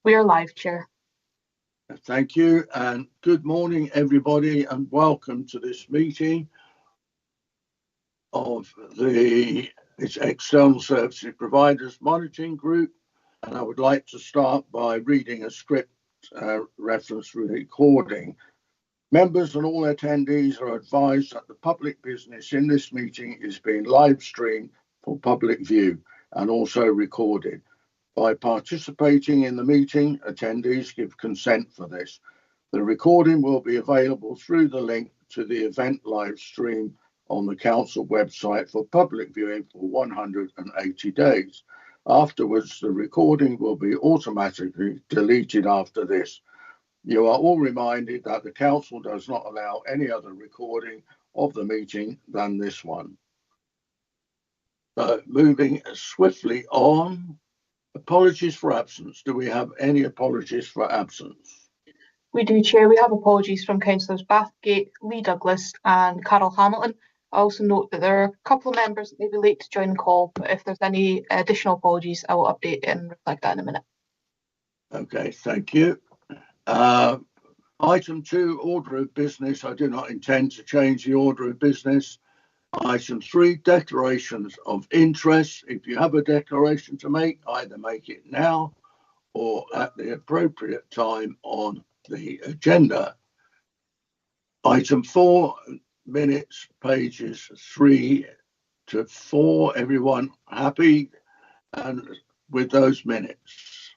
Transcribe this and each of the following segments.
We are live, Chair. Thank you, and good morning, everybody, and welcome to this meeting of its External Services Providers Monitoring Group. And I would like to start by reading a script reference recording. Members and all attendees are advised that the public business in this meeting is being live streamed for public view and also recorded. By participating in the meeting, attendees give consent for this. The recording will be available through the link to the event live stream on the Council website for public viewing for 180 days. Afterwards, the recording will be automatically deleted after this. You are all reminded that the Council does not allow any other recording of the meeting than this one. Moving swiftly on. Apologies for absence. Do we have any apologies for absence? We do, Chair. We have apologies from Councillors Bathgate, Lee Douglas and Carol Hamilton. I also note that there are a couple of members that may be late to join the call, but if there's any additional apologies, I will update and reflect that in a minute. Okay, thank you. Item 2, order of business. I do not intend to change the order of business. Item 3, declarations of interest. If you have a declaration to make, either make it now or at the appropriate time on the agenda. Item 4, minutes, pages 3 to 4. Everyone happy and with those minutes?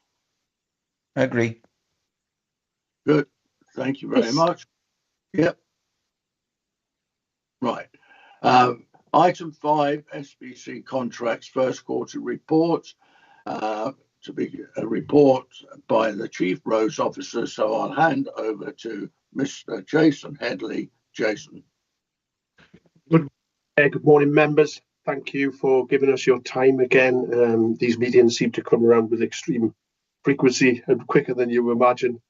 I agree. Good. Thank you very much. Yep. Right. Item 5, SBC contracts, first quarter report. To be a report by the Chief Roads Officer, so I'll hand over to Mr. Jason Headley. Jason. Good morning, members. Thank you for giving us your time again. These meetings seem to come around with extreme frequency and quicker than you imagine.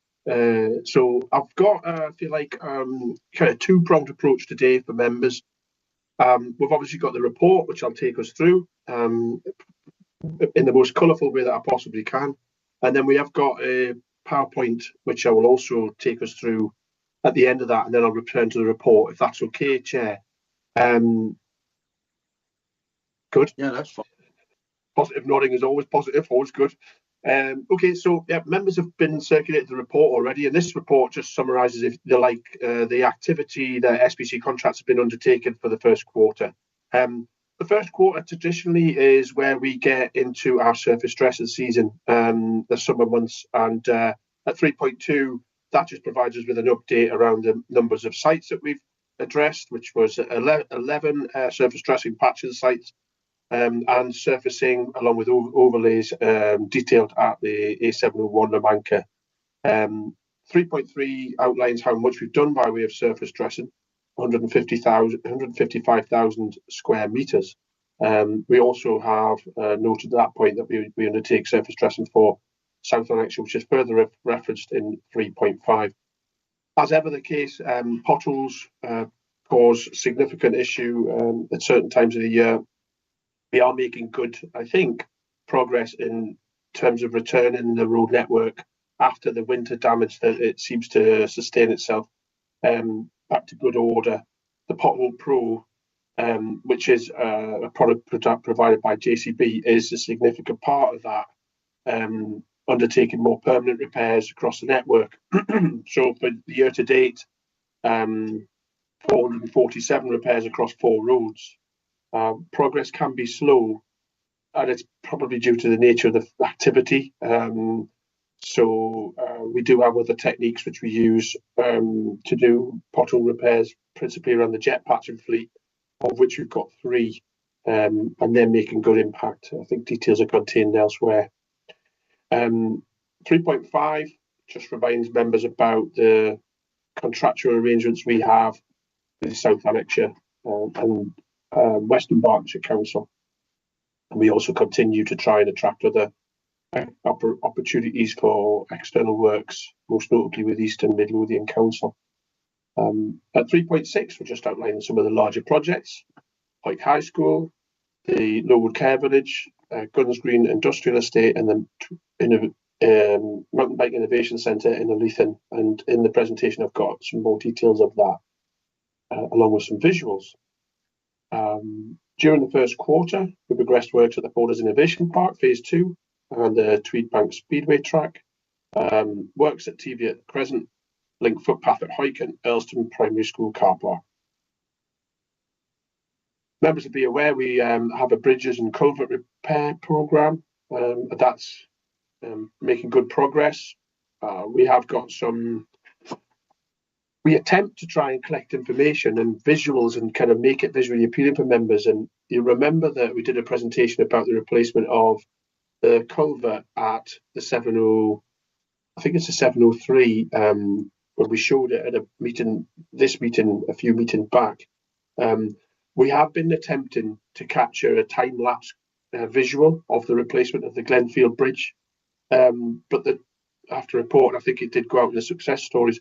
So I've got, I feel like, kind of two-pronged approach today for members. We've obviously got the report, which I'll take us through in the most colourful way that I possibly can. And then we have got a PowerPoint, which I will also take us through at the end of that, and then I'll return to the report, if that's okay, Chair. Good? Yeah, that's fine. Positive nodding is always positive, always good. Okay, so yeah, members have been circulated the report already, and this report just summarises, if you like, the activity that SBC contracts have been undertaken for the first quarter. The first quarter traditionally is where we get into our surface stressing season, the summer months, and at 3.2, that just provides us with an update around the numbers of sites that we've addressed, which was 11 surface stressing patches sites, and surfacing along with overlays detailed at the A701 Lamanca. 3.3 outlines how much we've done by way of surface stressing, 155,000 square metres. We also have noted at that point that we undertake surface stressing for South Lanarkshire, which is further referenced in 3.5. As ever the case, potholes cause significant issue at certain times of the year. We are making good, I think, progress in terms of returning the road network after the winter damage that it seems to sustain itself back to good order. The Pothole Pro, which is a product provided by JCB, is a significant part of that, undertaking more permanent repairs across the network. So for the year to date, 447 repairs across 4 roads. Progress can be slow, and it's probably due to the nature of the activity. So we do have other techniques which we use to do pothole repairs, principally around the jet patching fleet, of which we've got 3, and they're making good impact. I think details are contained elsewhere. 3.5 just reminds members about the contractual arrangements we have with South Lanarkshire and Western Berkshire Council. And we also continue to try and attract other opportunities for external works, most notably with Eastern Midlothian Council. At 3.6, we're just outlining some of the larger projects, like High School, the Lowood Care Village, Guns Green Industrial Estate, and the Mountain Bike Innovation Centre in Leithen, and in the presentation I've got some more details of that, along with some visuals. During the first quarter, we progressed works at the Borders Innovation Park, Phase 2, and the Tweed Bank Speedway track, works at TV at Crescent, Link footpath at Hoyk and Earlston Primary School car park. Members will be aware we have a bridges and culvert repair programme that's making good progress. We have got we attempt to try and collect information and visuals and kind of make it visually appealing for members. And you remember that we did a presentation about the replacement of the culvert at the 70, I think it's a 703, when we showed it at a meeting, a few meetings back. We have been attempting to capture a time-lapse visual of the replacement of the Glenfield Bridge. But after report, I think it did go out in the success stories.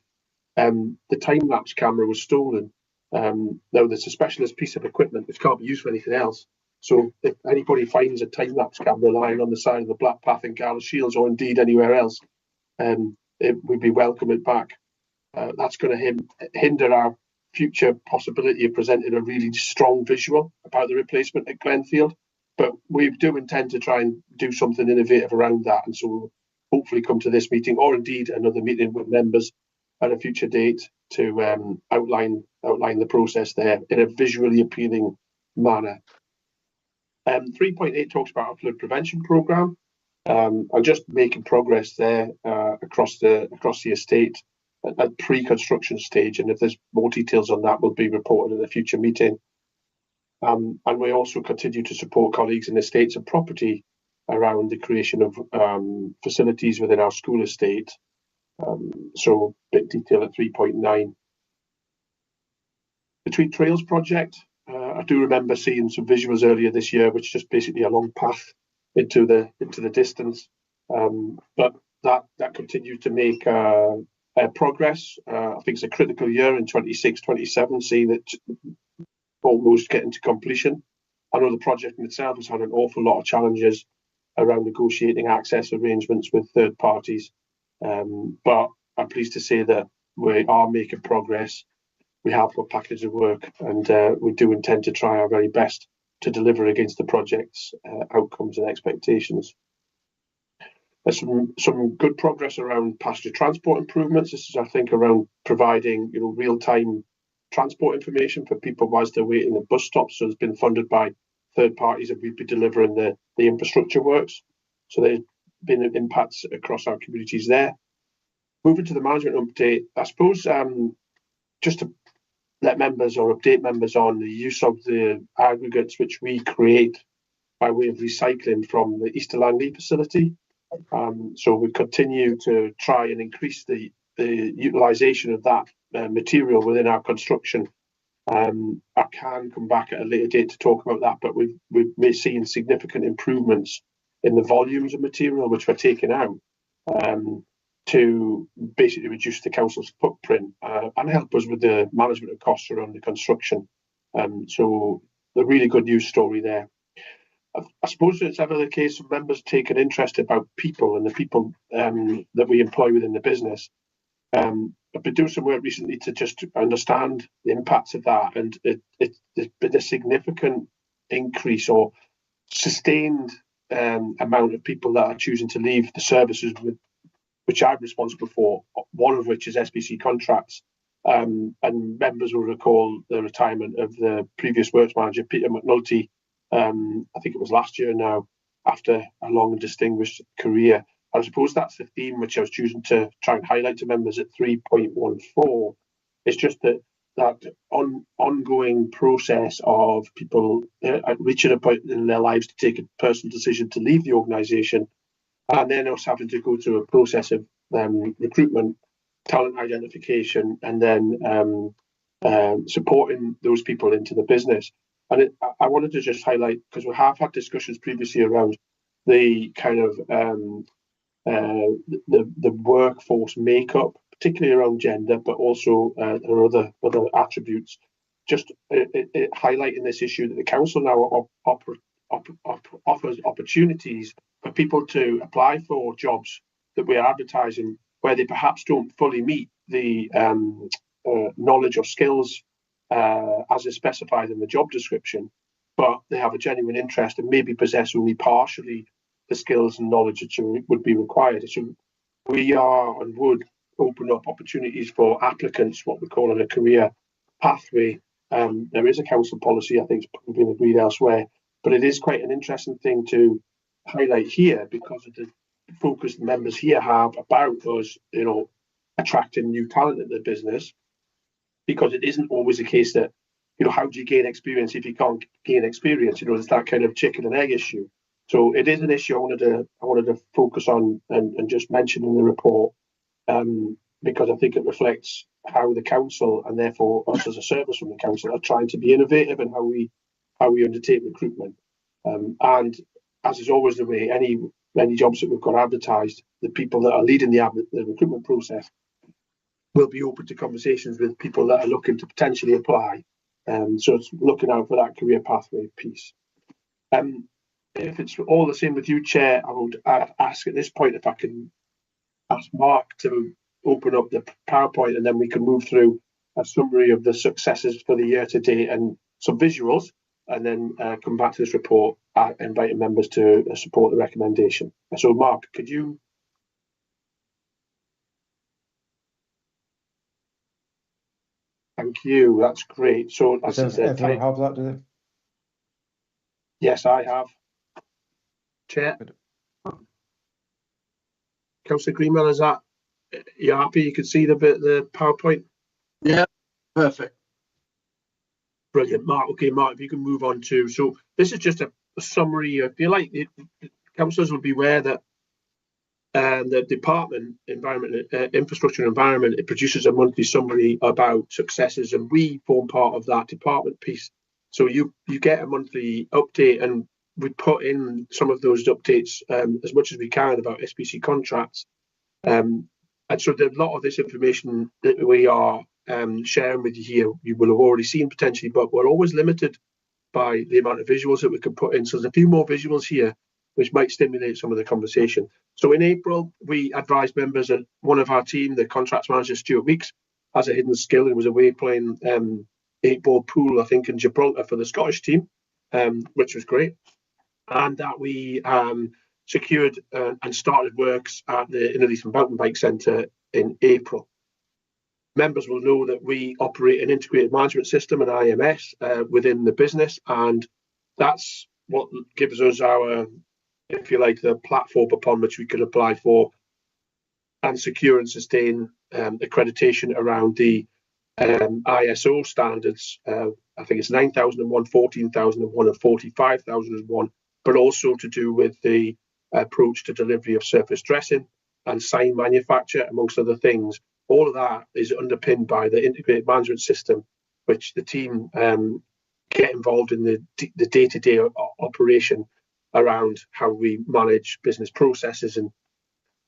The time-lapse camera was stolen. Now, there's a specialist piece of equipment which can't be used for anything else. So if anybody finds a time-lapse camera lying on the side of the Black Path in Gareth Shields or indeed anywhere else, we'd be welcome it back. That's going to hinder our future possibility of presenting a really strong visual about the replacement at Glenfield. But we do intend to try and do something innovative around that. And so we'll hopefully come to this meeting or indeed another meeting with members at a future date to outline the process there in a visually appealing manner. 3.8 talks about our flood prevention programme. I'm just making progress there across the estate at pre-construction stage, and if there's more details on that, will be reported in a future meeting. And we also continue to support colleagues in estates and property around the creation of facilities within our school estate. So a bit detail at 3.9. The Tweed Trails project, I do remember seeing some visuals earlier this year, which is just basically a long path into the distance. But that continues to make progress. I think it's a critical year in 26-27, seeing it almost getting to completion. I know the project in itself has had an awful lot of challenges around negotiating access arrangements with third parties. But I'm pleased to say that we are making progress. We have got package of work, and we do intend to try our very best to deliver against the project's outcomes and expectations. There's some good progress around passenger transport improvements. This is, I think, around providing real-time transport information for people whilst they're waiting at bus stops. So it's been funded by third parties, and we'd be delivering the infrastructure works. So there's been impacts across our communities there. Moving to the management update, I suppose just to let members or update members on the use of the aggregates which we create by way of recycling from the Easter Langley facility. So we continue to try and increase the utilisation of that material within our construction. I can come back at a later date to talk about that, but we're seeing significant improvements in the volumes of material which we're taking out to basically reduce the council's footprint and help us with the management of costs around the construction. So a really good news story there. I suppose it's ever the case of members take an interest about people and the people that we employ within the business. I've been doing some work recently to just understand the impacts of that, and there's been a significant increase or sustained amount of people that are choosing to leave the services which I'm responsible for, one of which is SBC contracts. And members will recall the retirement of the previous works manager, Peter McNulty, I think it was last year now, after a long and distinguished career. I suppose that's the theme which I was choosing to try and highlight to members at 3.14. It's just that ongoing process of people reaching a point in their lives to take a personal decision to leave the organisation, and then us having to go through a process of recruitment, talent identification, and then supporting those people into the business. And I wanted to just highlight, because we have had discussions previously around the kind of the workforce makeup, particularly around gender, but also there are other attributes. Just highlighting this issue that the council now offers opportunities for people to apply for jobs that we're advertising where they perhaps don't fully meet the knowledge or skills as is specified in the job description, but they have a genuine interest and maybe possess only partially the skills and knowledge that would be required. So we are and would open up opportunities for applicants, what we call in a career pathway. There is a council policy, I think it's probably been agreed elsewhere, but it is quite an interesting thing to highlight here because of the focus the members here have about us, attracting new talent into the business, because it isn't always the case that, how do you gain experience if you can't gain experience? It's that kind of chicken and egg issue. So it is an issue I wanted to focus on and just mention in the report, because I think it reflects how the council and therefore us as a service from the council are trying to be innovative in how we undertake recruitment. And as is always the way, any jobs that we've got advertised, the people that are leading the recruitment process will be open to conversations with people that are looking to potentially apply. So it's looking out for that career pathway piece. If it's all the same with you, Chair, I would ask at this point if I can ask Mark to open up the PowerPoint, and then we can move through a summary of the successes for the year to date and some visuals, and then come back to this report, inviting members to support the recommendation. So Mark, could you? Thank you, that's great. So as I said, everyone have that, do they? Yes, I have. Chair. Councillor Greenwell, is that, you happy? You can see the PowerPoint? Yeah, perfect. Brilliant, Mark. Okay, Mark, if you can move on to, so this is just a summary. I feel like councillors will be aware that the Department Environment, Infrastructure and Environment, it produces a monthly summary about successes, and we form part of that department piece. So you get a monthly update, and we put in some of those updates as much as we can about SBC contracts. And so a lot of this information that we are sharing with you here, you will have already seen potentially, but we're always limited by the amount of visuals that we can put in. So there's a few more visuals here which might stimulate some of the conversation. So in April, we advised members that one of our team, the contracts manager, Stuart Weeks, has a hidden skill. He was away playing 8-ball pool, I think, in Gibraltar for the Scottish team, which was great. And that we secured and started works at the Inner Leith Mountain Bike Centre in April. Members will know that we operate an integrated management system, an IMS, within the business, and that's what gives us our, if you like, the platform upon which we can apply for and secure and sustain accreditation around the ISO standards. I think it's 9001, 14001 and 45001, but also to do with the approach to delivery of surface dressing and sign manufacture, amongst other things. All of that is underpinned by the integrated management system, which the team get involved in the day-to-day operation around how we manage business processes. And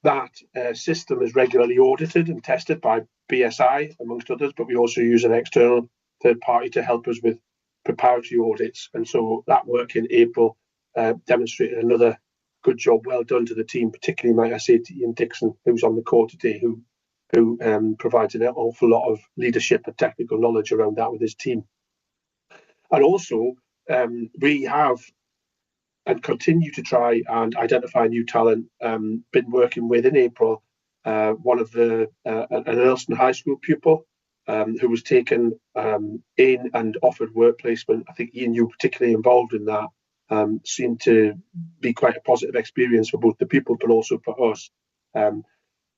that system is regularly audited and tested by BSI, amongst others, but we also use an external third party to help us with preparatory audits. And so that work in April demonstrated another good job, well done to the team, particularly, might I say, to Ian Dixon, who's on the call today, who provides an awful lot of leadership and technical knowledge around that with his team. And also, we have and continue to try and identify new talent. Been working with, in April, one of an Earlston High School pupil who was taken in and offered work placement. I think Ian, you were particularly involved in that. Seemed to be quite a positive experience for both the pupil, but also for us.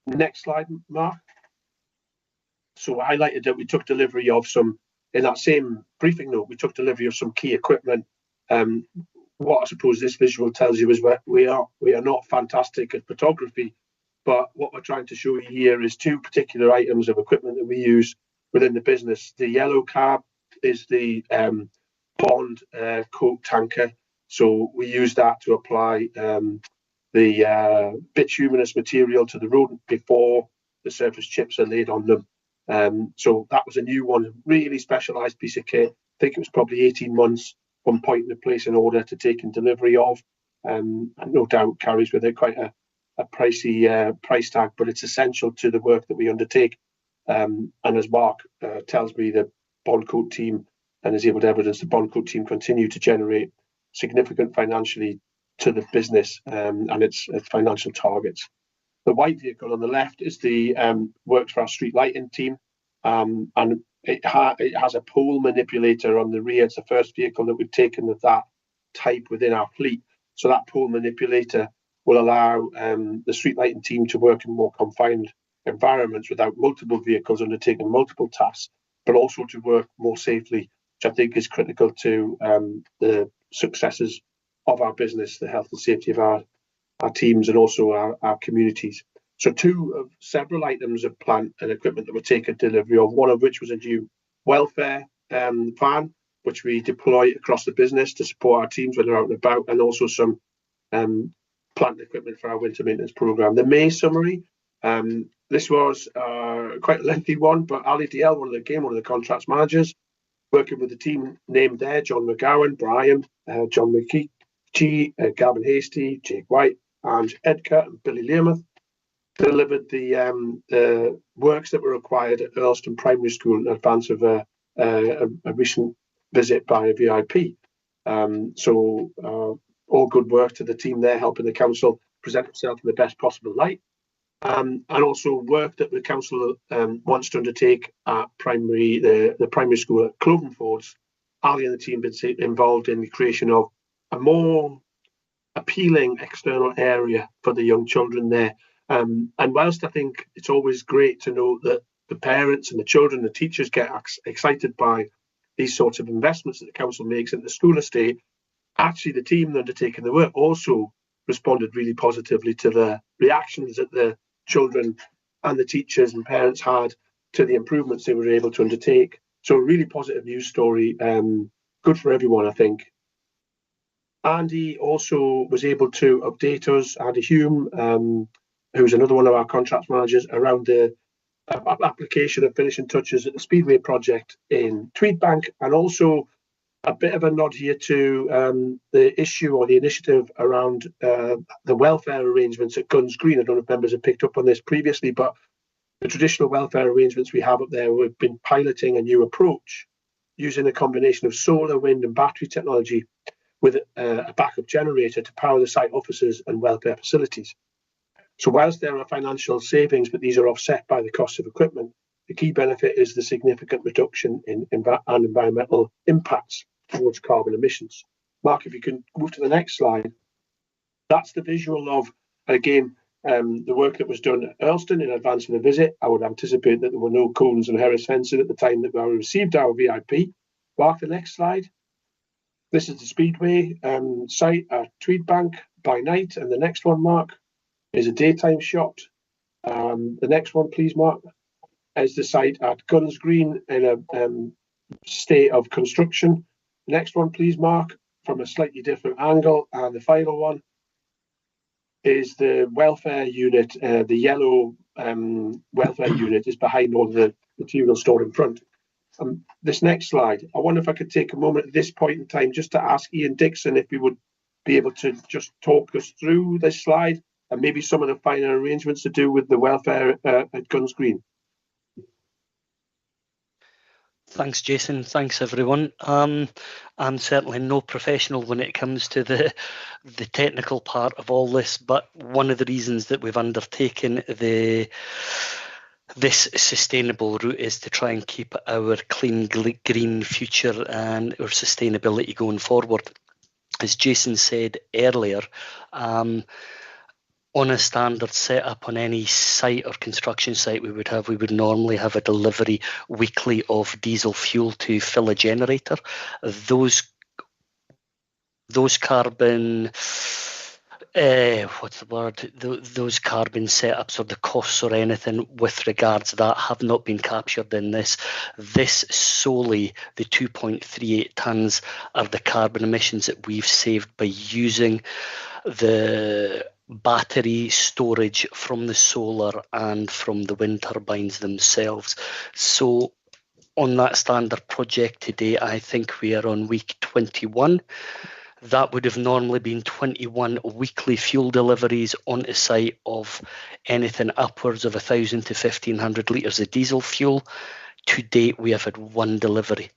Next slide, Mark. So I highlighted that we took delivery of some, in that same briefing note, we took delivery of some key equipment. What I suppose this visual tells you is we are not fantastic at photography, but what we're trying to show you here is two particular items of equipment that we use within the business. The yellow cab is the bond coat tanker. So we use that to apply the bituminous material to the road before the surface chips are laid on them. So that was a new one, really specialised piece of kit. I think it was probably 18 months from point to place in order to take in delivery of, and no doubt carries with it quite pricey price tag, but it's essential to the work that we undertake. And as Mark tells me, the Bondcoat team, and is able to evidence, the Bondcoat team continue to generate significant financially to the business and its financial targets. The white vehicle on the left is the works for our street lighting team, and it has a pole manipulator on the rear. It's the first vehicle that we've taken of that type within our fleet. So that pole manipulator will allow the street lighting team to work in more confined environments without multiple vehicles undertaking multiple tasks, but also to work more safely, which I think is critical to the successes of our business, the health and safety of our teams, and also our communities. So two of several items of plant and equipment that were taken delivery of, one of which was a new welfare van, which we deploy across the business to support our teams when they're out and about, and also some plant equipment for our winter maintenance programme. The May summary, this was quite a lengthy one, but Ali DL, one of the contracts managers, working with the team named there, John McGowan, Brian, John McKee, Gavin Hasty, Jake White, and Edgar and Billy Learmouth, delivered the works that were required at Earlston Primary School in advance of a recent visit by a VIP. So all good work to the team there, helping the council present itself in the best possible light. And also work that the council wants to undertake at the primary school at Clovenfords. Ali and the team have been involved in the creation of a more appealing external area for the young children there. And whilst I think it's always great to know that the parents and the children, the teachers get excited by these sorts of investments that the council makes in the school estate, actually the team undertaking the work also responded really positively to the reactions that the children and the teachers and parents had to the improvements they were able to undertake. So a really positive news story, good for everyone, I think. Andy also was able to update us, Andy Hume, who's another one of our contracts managers, around the application of finishing touches at the Speedway project in Tweedbank, and also a bit of a nod here to the issue or the initiative around the welfare arrangements at Guns Green. I don't know if members have picked up on this previously, but the traditional welfare arrangements we have up there, we've been piloting a new approach using a combination of solar, wind and battery technology with a backup generator to power the site offices and welfare facilities. So whilst there are financial savings, but these are offset by the cost of equipment, the key benefit is the significant reduction in environmental impacts towards carbon emissions. Mark, if you can move to the next slide. That's the visual of, again, the work that was done at Earlston in advance of the visit. I would anticipate that there were no cones and Harris fencing at the time that we received our VIP. Mark, the next slide. This is the Speedway site at Tweedbank by night, and the next one, Mark, is a daytime shot. The next one, please, Mark, is the site at Guns Green in a state of construction. Next one, please, Mark, from a slightly different angle. And the final one is the welfare unit. The yellow welfare unit is behind all the material stored in front. This next slide, I wonder if I could take a moment at this point in time just to ask Ian Dixon if he would be able to just talk us through this slide and maybe some of the finer arrangements to do with the welfare at Guns Green. Thanks, Jason. Thanks, everyone. I'm certainly no professional when it comes to the technical part of all this, but one of the reasons that we've undertaken this sustainable route is to try and keep our clean, green future and our sustainability going forward. As Jason said earlier, on a standard setup on any site or construction site we would normally have a delivery weekly of diesel fuel to fill a generator. Those carbon those carbon setups or the costs or anything with regards to that have not been captured in this. This solely, the 2.38 tonnes, are the carbon emissions that we've saved by using the battery storage from the solar and from the wind turbines themselves. So on that standard project today, I think we are on week 21. That would have normally been 21 weekly fuel deliveries onto site of anything upwards of 1,000 to 1,500 litres of diesel fuel. To date, we have had one delivery.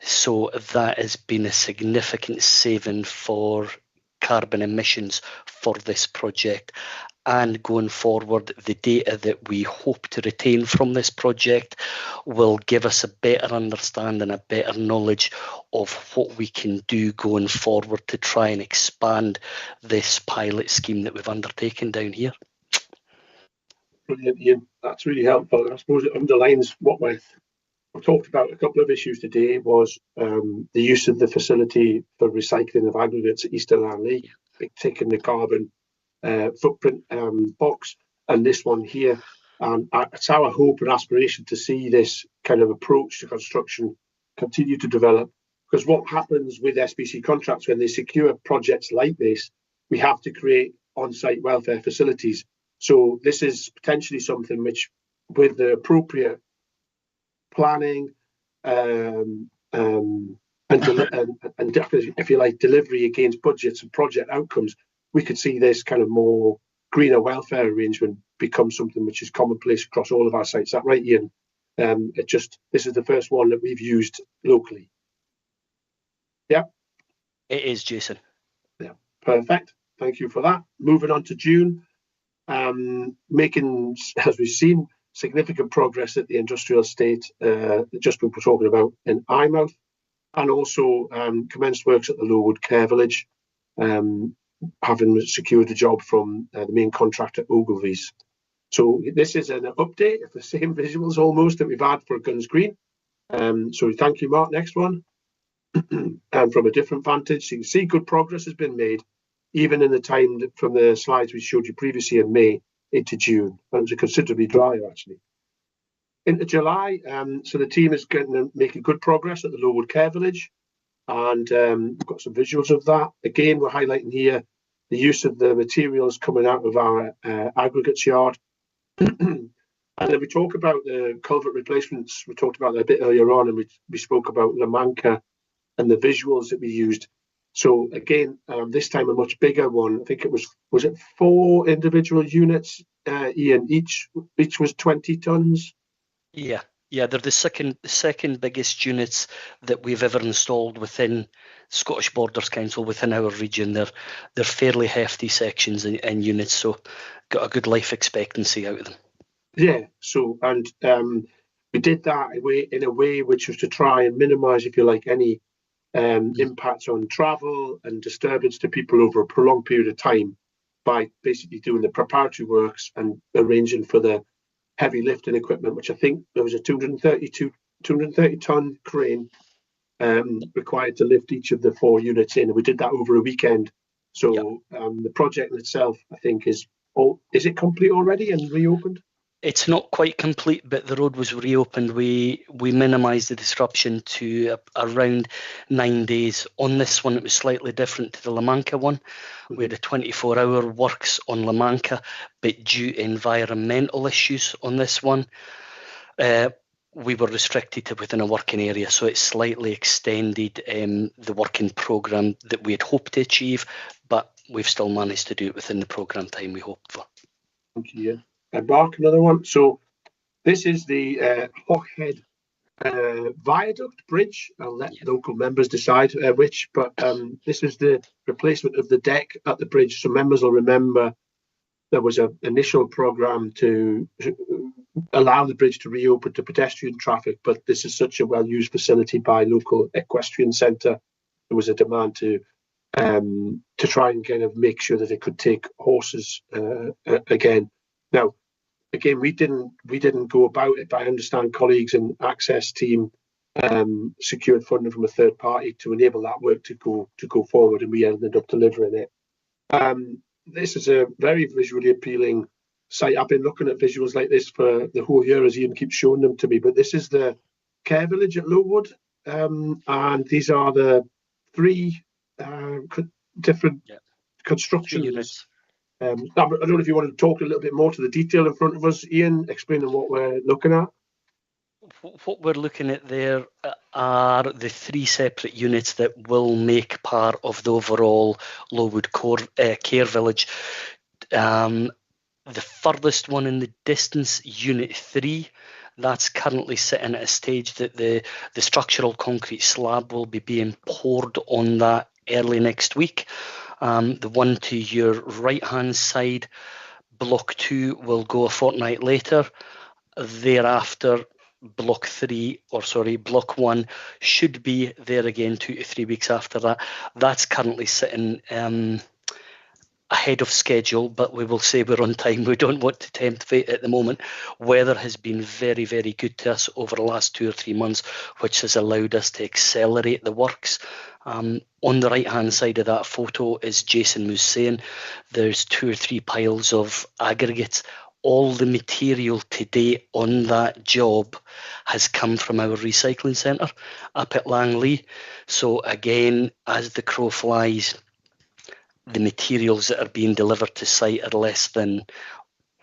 So that has been a significant saving for carbon emissions for this project. And going forward, the data that we hope to retain from this project will give us a better understanding, a better knowledge of what we can do going forward to try and expand this pilot scheme that we've undertaken down here. Brilliant, Ian. That's really helpful. I suppose it underlines what we've talked about. A couple of issues today was the use of the facility for recycling of aggregates at Eastern Lanley, big tick in the carbon footprint box, and this one here. It's our hope and aspiration to see this kind of approach to construction continue to develop, because what happens with SBC contracts when they secure projects like this, we have to create on-site welfare facilities. So this is potentially something which, with the appropriate planning and definitely, if you like, delivery against budgets and project outcomes, we could see this kind of more greener welfare arrangement become something which is commonplace across all of our sites. Is that right, Ian? This is the first one that we've used locally. Yeah, it is, Jason. Yeah, perfect. Thank you for that. Moving on to June, making, as we've seen, significant progress at the industrial estate, just we were talking about in Eyemouth, and also commenced works at the Lowood Care Village, having secured a job from the main contractor, Ogilvy's. So this is an update of the same visuals almost that we've had for Guns Green. So thank you, Mark. Next one. And from a different vantage, you can see good progress has been made, even in the time from the slides we showed you previously in May into June. And it was considerably drier, actually. Into July, so the team is making good progress at the Lowood Care Village, and we've got some visuals of that. Again, we're highlighting here the use of the materials coming out of our aggregates yard. And then we talk about the culvert replacements. We talked about that a bit earlier on, and we spoke about La Manca and the visuals that we used. So again, this time a much bigger one. I think it was it 4 individual units, Ian? Each was 20 tonnes. Yeah, they're the second biggest units that we've ever installed within Scottish Borders Council, within our region. They're fairly hefty sections and units, so got a good life expectancy out of them. Yeah, so and we did that in a way which was to try and minimise, if you like, any impacts on travel and disturbance to people over a prolonged period of time by basically doing the preparatory works and arranging for the heavy lifting equipment, which I think there was a 230 ton crane required to lift each of the 4 units in, and we did that over a weekend. So the project in itself, I think, is it complete already and reopened? It's not quite complete, but the road was reopened. We minimised the disruption to around 9 days. On this one, it was slightly different to the La Manca one. We had a 24-hour works on La Manca, but due to environmental issues on this one, we were restricted to within a working area. So it slightly extended the working programme that we had hoped to achieve, but we've still managed to do it within the programme time we hoped for. Thank you. And Mark, another one. So this is the Hockhead Viaduct Bridge. I'll let local members decide which, but this is the replacement of the deck at the bridge. So members will remember there was an initial programme to allow the bridge to reopen to pedestrian traffic, but this is such a well-used facility by local equestrian centre. There was a demand to try and kind of make sure that it could take horses again. Now, again, we didn't go about it, but I understand colleagues in Access team secured funding from a third party to enable that work to go forward, and we ended up delivering it. This is a very visually appealing site. I've been looking at visuals like this for the whole year as Ian keeps showing them to me, but this is the care village at Lowood, and these are the 3 different construction units. I don't know if you want to talk a little bit more to the detail in front of us, Ian, explaining what we're looking at. what we're looking at there are the 3 separate units that will make part of the overall Lowood Care Village. The furthest one in the distance, Unit 3, that's currently sitting at a stage that the structural concrete slab will be being poured on that early next week. The one to your right-hand side, Block 2, will go a fortnight later. Thereafter, Block 1 should be there again 2 to 3 weeks after that. That's currently sitting ahead of schedule, but we will say we're on time. We don't want to tempt fate at the moment. Weather has been very, very good to us over the last 2 or 3 months, which has allowed us to accelerate the works. On the right-hand side of that photo, as Jason was saying, there's 2 or 3 piles of aggregates. All the material today on that job has come from our recycling centre up at Langley. So again, as the crow flies, the materials that are being delivered to site are less than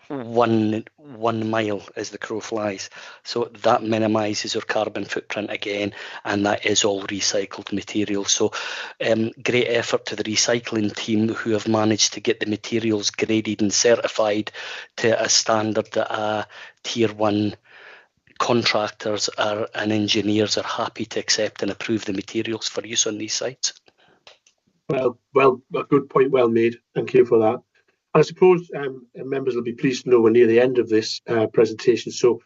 one mile as the crow flies. So that minimises our carbon footprint again, and that is all recycled material. So great effort to the recycling team who have managed to get the materials graded and certified to a standard that tier 1 contractors and engineers are happy to accept and approve the materials for use on these sites. Well, a good point, well made. Thank you for that. I suppose members will be pleased to know we're near the end of this presentation. So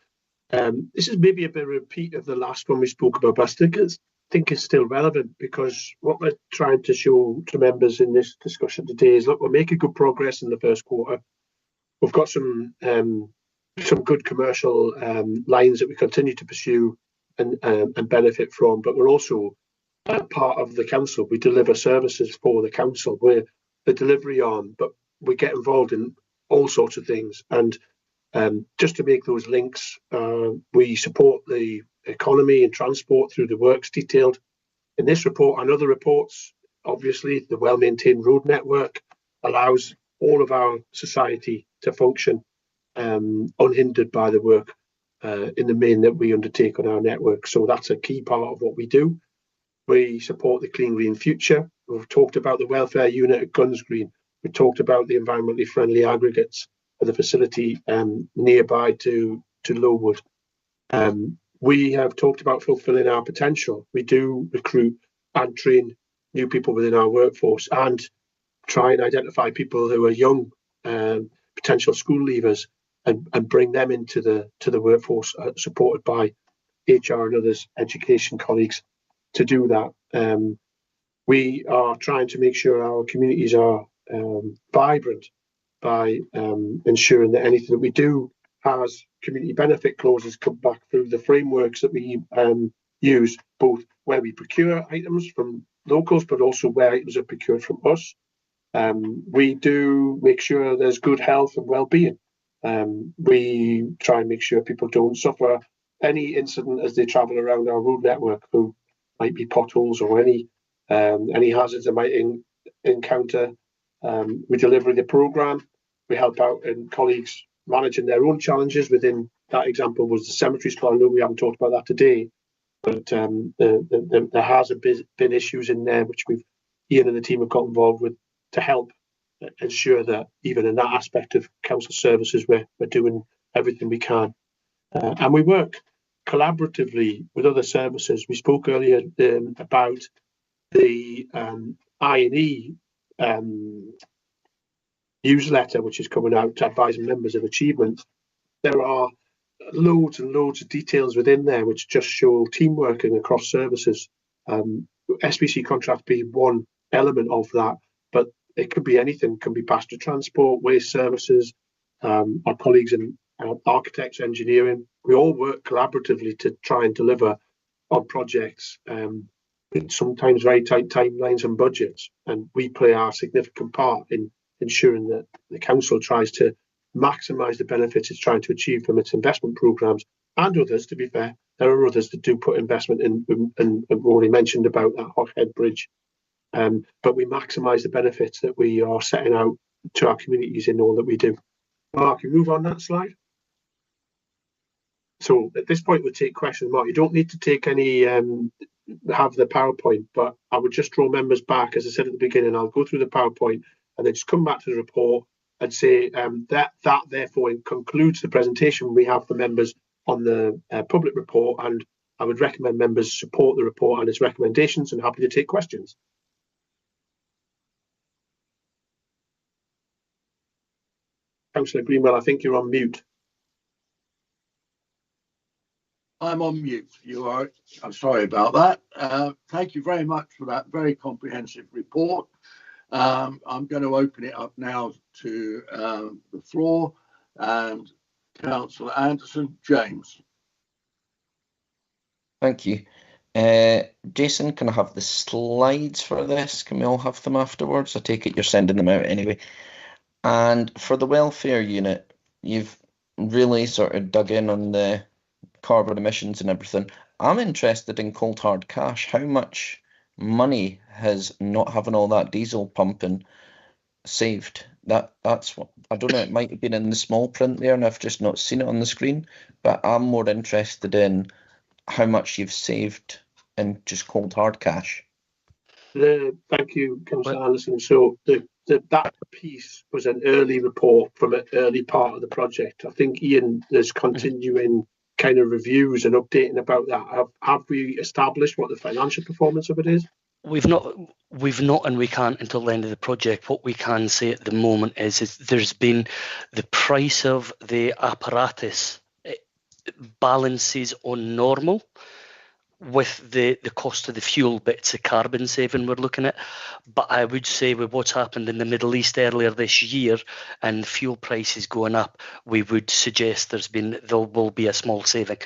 this is maybe a bit of a repeat of the last one we spoke about, but I think it's still relevant, because what we're trying to show to members in this discussion today is, look, we're making good progress in the first quarter. We've got some good commercial lines that we continue to pursue and benefit from, but we're also part of the council. We deliver services for the council. We're the delivery arm, but we get involved in all sorts of things. And just to make those links, we support the economy and transport through the works detailed in this report and other reports. Obviously, the well-maintained road network allows all of our society to function unhindered by the work in the main that we undertake on our network. So that's a key part of what we do. We support the Clean Green Future. We've talked about the welfare unit at Guns Green. We talked about the environmentally friendly aggregates at the facility nearby to Lowood. We have talked about fulfilling our potential. We do recruit and train new people within our workforce and try and identify people who are young, potential school leavers, and bring them into the workforce, supported by HR and others, education colleagues, to do that. We are trying to make sure our communities are vibrant by ensuring that anything that we do has community benefit clauses come back through the frameworks that we use, both where we procure items from locals, but also where items are procured from us. We do make sure there's good health and well-being. We try and make sure people don't suffer any incident as they travel around our road network, who might be potholes or any hazards they might encounter. We deliver the programme. We help out in colleagues managing their own challenges. Within that example was the cemetery spot. I know we haven't talked about that today, but there has been issues in there which Ian and the team have got involved with to help ensure that even in that aspect of council services, we're doing everything we can. And we work collaboratively with other services. We spoke earlier about the I&E newsletter, which is coming out to advise members of achievements. There are loads and loads of details within there which just show team working across services. SBC contracts be one element of that, but it could be anything. It can be pasture transport, waste services, our colleagues in architects, engineering. We all work collaboratively to try and deliver on projects with sometimes very tight timelines and budgets, and we play our significant part in ensuring that the council tries to maximise the benefits it's trying to achieve from its investment programmes, and others. To be fair, there are others that do put investment in, and we've already mentioned about that Hockhead Bridge, but we maximise the benefits that we are setting out to our communities in all that we do. Mark, you move on that slide. So at this point, we'll take questions. Mark, you don't need to take any, have the PowerPoint, but I would just draw members back, as I said at the beginning. I'll go through the PowerPoint and then just come back to the report and say that therefore concludes the presentation we have for members on the public report. And I would recommend members support the report and its recommendations, and happy to take questions. Councillor Greenwell, I think you're on mute. I'm on mute. You are. I'm sorry about that. Thank you very much for that very comprehensive report. I'm going to open it up now to the floor, and Councillor Anderson. James. Thank you. Jason, can I have the slides for this? Can we all have them afterwards? I take it you're sending them out anyway. And for the welfare unit, you've really sort of dug in on the carbon emissions and everything. I'm interested in cold hard cash. How much money has not having all that diesel pumping saved? That's what I don't know. It might have been in the small print there, and I've just not seen it on the screen. But I'm more interested in how much you've saved in just cold hard cash. Thank you, Councillor Anderson. So that piece was an early report from an early part of the project. I think Ian is continuing kind of reviews and updating about that. Have we established what the financial performance of it is? We've not, and we can't until the end of the project. What we can say at the moment is there's been the price of the apparatus balances on normal with the cost of the fuel, but it's a carbon saving we're looking at. But I would say with what's happened in the Middle East earlier this year and fuel prices going up, we would suggest there will be a small saving,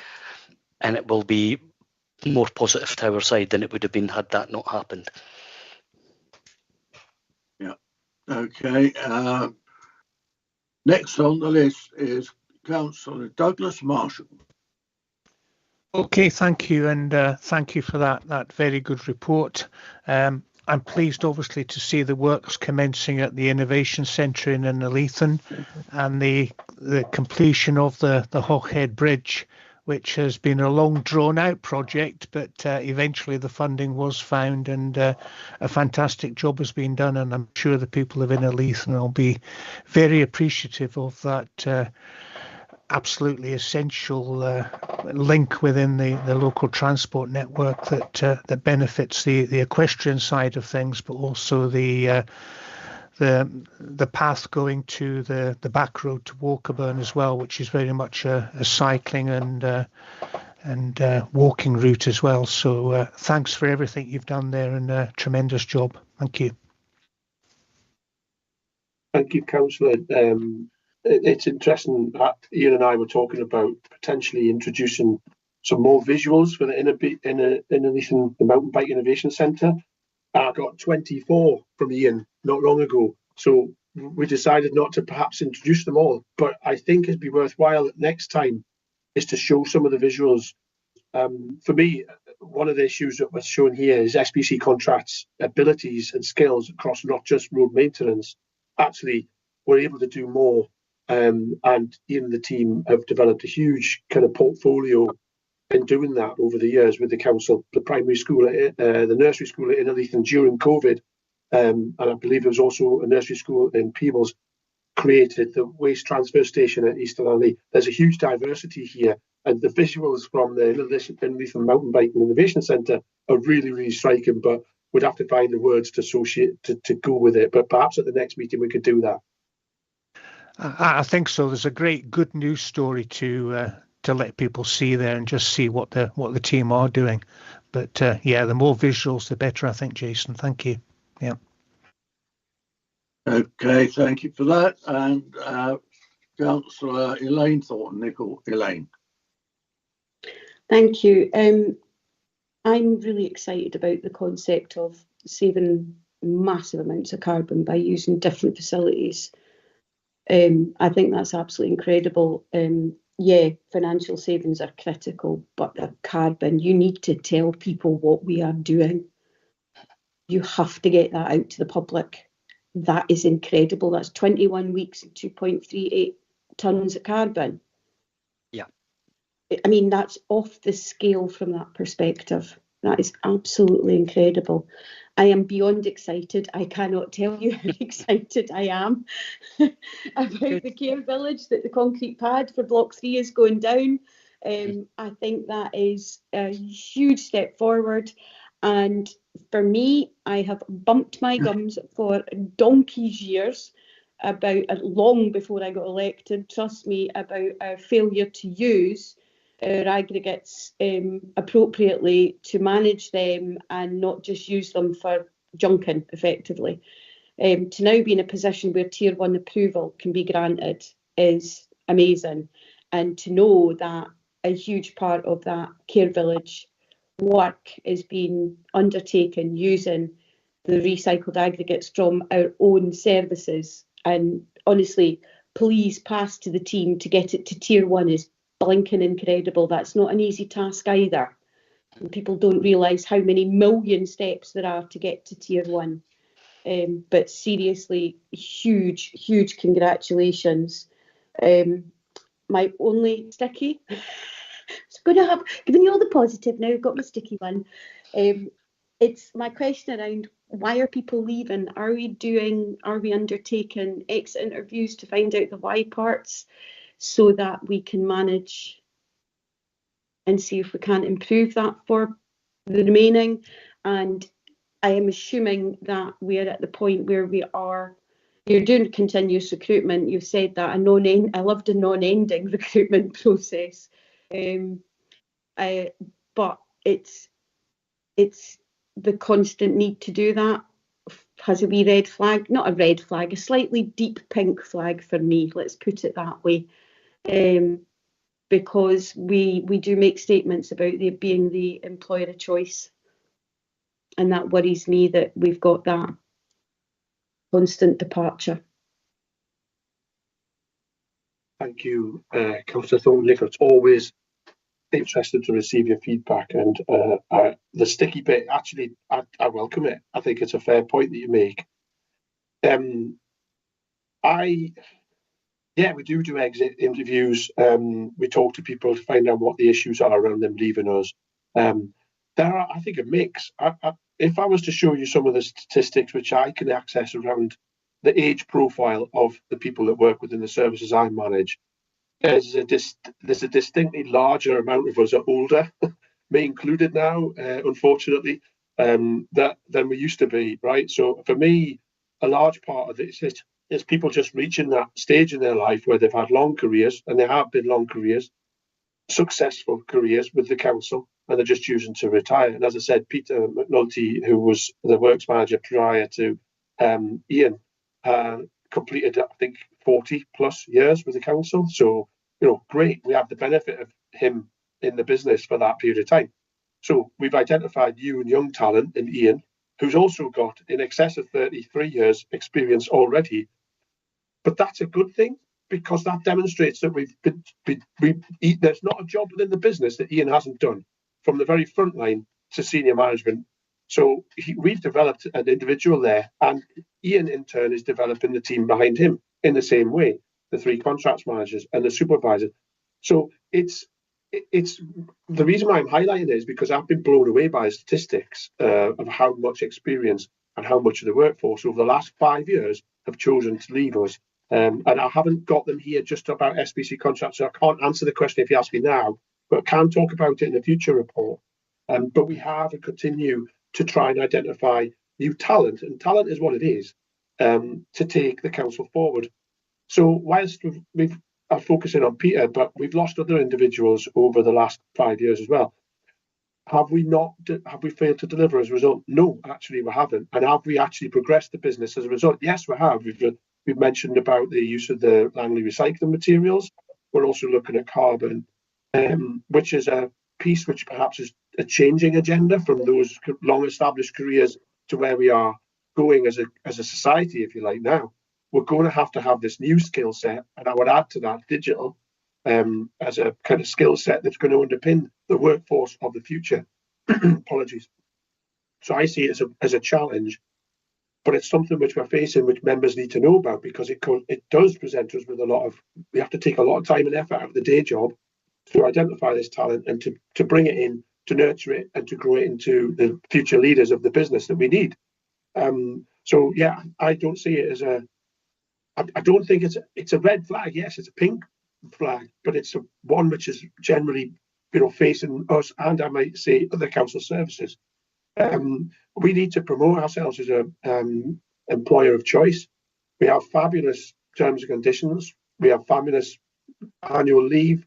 and it will be more positive to our side than it would have been had that not happened. Yeah. Okay. Next on the list is Councillor Douglas Marshall. Okay, thank you, and thank you for that very good report. I'm pleased, obviously, to see the works commencing at the Innovation Centre in Innerleithen and the completion of the Hawkhead Bridge, which has been a long drawn-out project, but eventually the funding was found, and a fantastic job has been done, and I'm sure the people of Innerleithen will be very appreciative of that absolutely essential link within the local transport network that benefits the equestrian side of things, but also the path going to the back road to Walkerburn as well, which is very much a cycling and walking route as well. So thanks for everything you've done there, and a tremendous job. Thank you. Thank you, Councillor. It's interesting that Ian and I were talking about potentially introducing some more visuals for the Innerleithen Mountain Bike Innovation Centre. I got 24 from Ian not long ago, so we decided not to perhaps introduce them all. But I think it'd be worthwhile next time is to show some of the visuals. For me, one of the issues that was shown here is SBC contracts abilities and skills across not just road maintenance. Actually, we're able to do more. And Ian and the team have developed a huge kind of portfolio in doing that over the years with the council, the primary school, the nursery school at Innerleithen during COVID, and I believe there was also a nursery school in Peebles created, the waste transfer station at East Langley. There's a huge diversity here, and the visuals from the Innerleithen Mountain Bike and Innovation Centre are really, really striking, but we'd have to find the words to associate to go with it. But perhaps at the next meeting we could do that. I think so. There's a great good news story to let people see there and just see what the team are doing. But yeah, the more visuals, the better, I think, Jason. Thank you. Yeah. Okay, thank you for that. And Councillor Elaine Thornton-Nicol. Elaine. Thank you. I'm really excited about the concept of saving massive amounts of carbon by using different facilities. I think that's absolutely incredible. Yeah, financial savings are critical, but the carbon, you need to tell people what we are doing. You have to get that out to the public. That is incredible. That's 21 weeks and 2.38 tonnes of carbon. Yeah. I mean, that's off the scale from that perspective. That is absolutely incredible. I am beyond excited. I cannot tell you how excited I am about the care village, that the concrete pad for Block 3 is going down. I think that is a huge step forward. And for me, I have bumped my gums for donkey's years about, long before I got elected, trust me, about our failure to use our aggregates appropriately, to manage them and not just use them for junking effectively. To now be in a position where Tier 1 approval can be granted is amazing. And to know that a huge part of that care village work is being undertaken using the recycled aggregates from our own services. And honestly, please pass to the team to get it to Tier 1 is blinking incredible. That's not an easy task either. And people don't realise how many million steps there are to get to Tier 1. But seriously, huge congratulations. My only sticky, giving you all the positive now, I've got my sticky one. It's my question around, why are people leaving? Are we undertaking exit interviews to find out the why parts, so that we can manage and see if we can improve that for the remaining? And I am assuming that we are at the point where you're doing continuous recruitment. You've said that I loved a non-ending recruitment process. But it's the constant need to do that has a wee red flag, not a red flag, a slightly deep pink flag for me, let's put it that way. Because we do make statements about being the employer of choice, and that worries me that we've got that constant departure. Thank you, Councillor Thornton. It's always interested to receive your feedback, and the sticky bit, actually, I welcome it. I think it's a fair point that you make. We do exit interviews. We talk to people to find out what the issues are around them leaving us. There are, I think, a mix. If I was to show you some of the statistics which I can access around the age profile of the people that work within the services I manage, there's a distinctly larger amount of us are older, me included now, unfortunately, than we used to be, right? So for me, a large part of this is people just reaching that stage in their life where they've had long careers, and they have been long careers, successful careers with the council, and they're just choosing to retire. And as I said, Peter McNulty, who was the works manager prior to Ian, completed, I think, 40 plus years with the council. So, great. We have the benefit of him in the business for that period of time. So we've identified new and young talent in Ian, who's also got in excess of 33 years experience already. But that's a good thing, because that demonstrates that there's not a job within the business that Ian hasn't done, from the very front line to senior management. So we've developed an individual there, and Ian in turn is developing the team behind him in the same way, the 3 contracts managers and the supervisor. So it's the reason why I'm highlighting it is because I've been blown away by statistics of how much experience and how much of the workforce over the last 5 years have chosen to leave us. And I haven't got them here just about SBC contracts, so I can't answer the question if you ask me now, but I can talk about it in a future report. But we have and continue to try and identify new talent, and talent is what it is, to take the council forward. So whilst we are focusing on Peter, but we've lost other individuals over the last 5 years as well. Have we failed to deliver as a result? No, actually we haven't. And have we actually progressed the business as a result? Yes, we have. We've mentioned about the use of the Langley recycling materials. We're also looking at carbon, which is a piece which perhaps is a changing agenda from those long-established careers to where we are going as a society, if you like, now. We're going to have this new skill set, and I would add to that digital as a kind of skill set that's going to underpin the workforce of the future. Apologies. So I see it as a challenge, but it's something which we're facing, which members need to know about, because it does present us with we have to take a lot of time and effort out of the day job to identify this talent and to bring it in, to nurture it and to grow it into the future leaders of the business that we need. So yeah, I don't see it as I don't think it's a red flag. Yes, it's a pink flag, but it's one which is generally, facing us and I might say other council services. We need to promote ourselves as a employer of choice. We have fabulous terms and conditions. We have fabulous annual leave,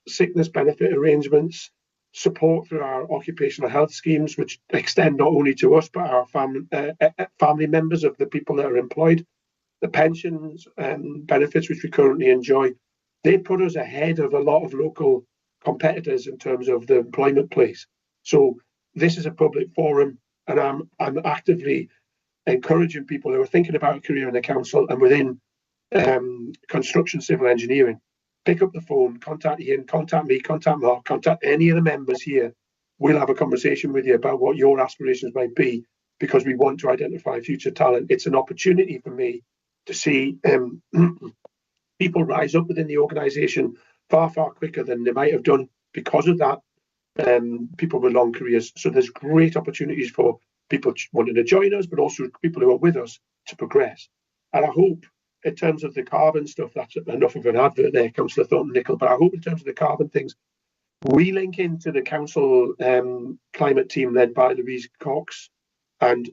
sickness benefit arrangements, support through our occupational health schemes, which extend not only to us but our family members of the people that are employed. The pensions and benefits which we currently enjoy, they put us ahead of a lot of local competitors in terms of the employment place. So this is a public forum, and I'm actively encouraging people who are thinking about a career in the council and within construction, civil engineering. Pick up the phone, contact Ian, contact me, contact Mark, contact any of the members here. We'll have a conversation with you about what your aspirations might be, because we want to identify future talent. It's an opportunity for me to see people rise up within the organisation far, far quicker than they might have done because of that. People with long careers. So there's great opportunities for people wanting to join us, but also people who are with us to progress. And I hope, in terms of the carbon stuff, that's enough of an advert there, Councillor Thornton-Nicol, but I hope in terms of the carbon things, we link into the council climate team led by Louise Cox, and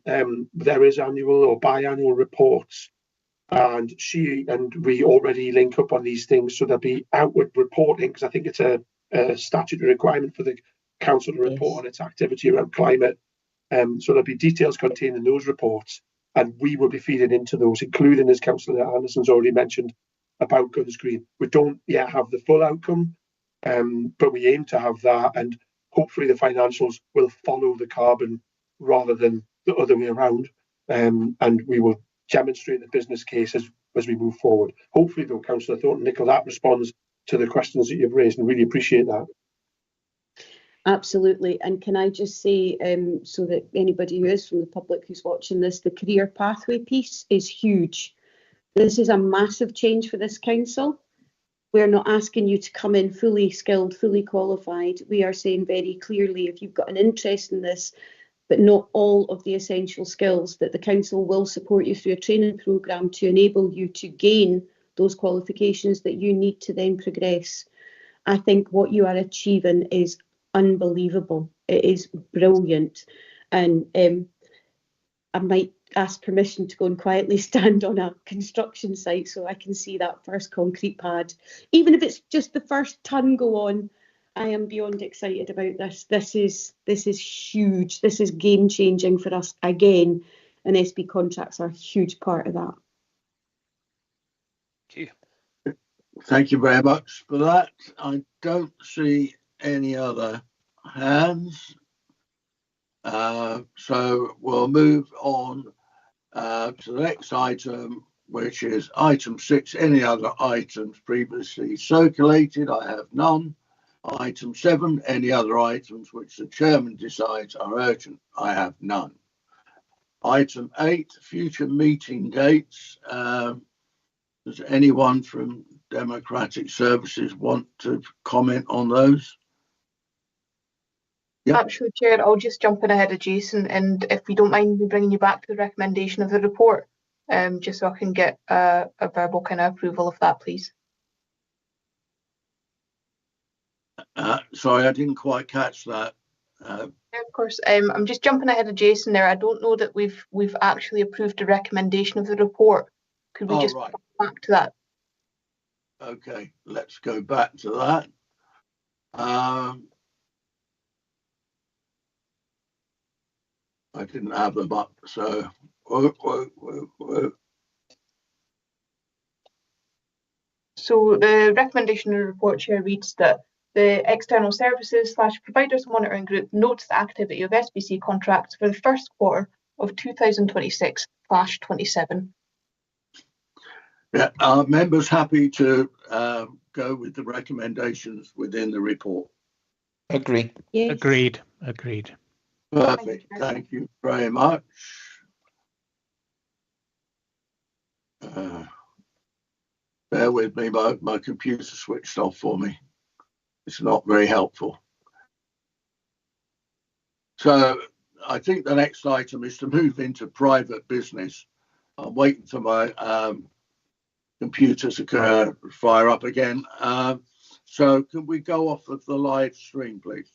there is annual or biannual reports, and she and we already link up on these things, so there'll be outward reporting, because I think it's a statutory requirement for the council to report on its activity around climate. So there'll be details contained in those reports, and we will be feeding into those, including, as Councillor Anderson's already mentioned, about Guns Green. We don't yet have the full outcome, but we aim to have that, and hopefully the financials will follow the carbon rather than the other way around, and we will demonstrate the business case as we move forward. Hopefully, though, Councillor Thornton-Nicol, that responds to the questions that you've raised, and really appreciate that. Absolutely. And can I just say, so that anybody who is from the public who's watching this, the career pathway piece is huge. This is a massive change for this council. We're not asking you to come in fully skilled, fully qualified. We are saying very clearly, if you've got an interest in this, but not all of the essential skills, that the council will support you through a training programme to enable you to gain those qualifications that you need to then progress. I think what you are achieving is unbelievable. It is brilliant. And I might ask permission to go and quietly stand on a construction site so I can see that first concrete pad. Even if it's just the first ton go on, I am beyond excited about this. This is huge. This is game changing for us again, and SB contracts are a huge part of that. Thank you. Thank you very much for that. I don't see any other hands, so we'll move on to the next item, which is item 6. Any other items previously circulated? I have none. Item 7, any other items which the chairman decides are urgent? I have none. Item 8, future meeting dates. Does anyone from Democratic Services want to comment on those? Yeah. Actually, Chair, I'll just jump in ahead of Jason, and if you don't mind me bringing you back to the recommendation of the report, just so I can get a verbal kind of approval of that, please. Sorry, I didn't quite catch that. Yeah, of course. I'm just jumping ahead of Jason there. I don't know that we've actually approved the recommendation of the report. Could we just go back to that? Okay, let's go back to that. I didn't have them up, so. So the recommendation of the report, Chair, reads that the external services / providers monitoring group notes the activity of SBC contracts for the first quarter of 2026/27. Yeah, are members happy to go with the recommendations within the report? Agree. Yes. Agreed. Perfect. Thank you very much. Bear with me, my computer switched off for me. It's not very helpful. So I think the next item is to move into private business. I'm waiting for my computer to fire up again. So can we go off of the live stream, please?